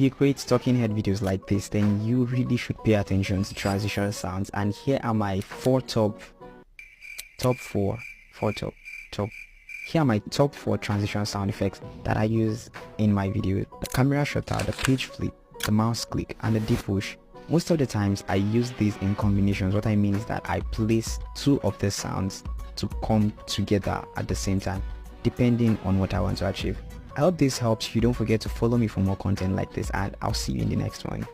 you create talking head videos like this, then you really should pay attention to transition sounds. And here are my top four transition sound effects that I use in my video: the camera shutter, the page flip, the mouse click, and the deep push. Most of the times I use these in combinations. What I mean is that I place two of the sounds to come together at the same time, depending on what I want to achieve. I hope this helps you. Don't forget to follow me for more content like this, and I'll see you in the next one.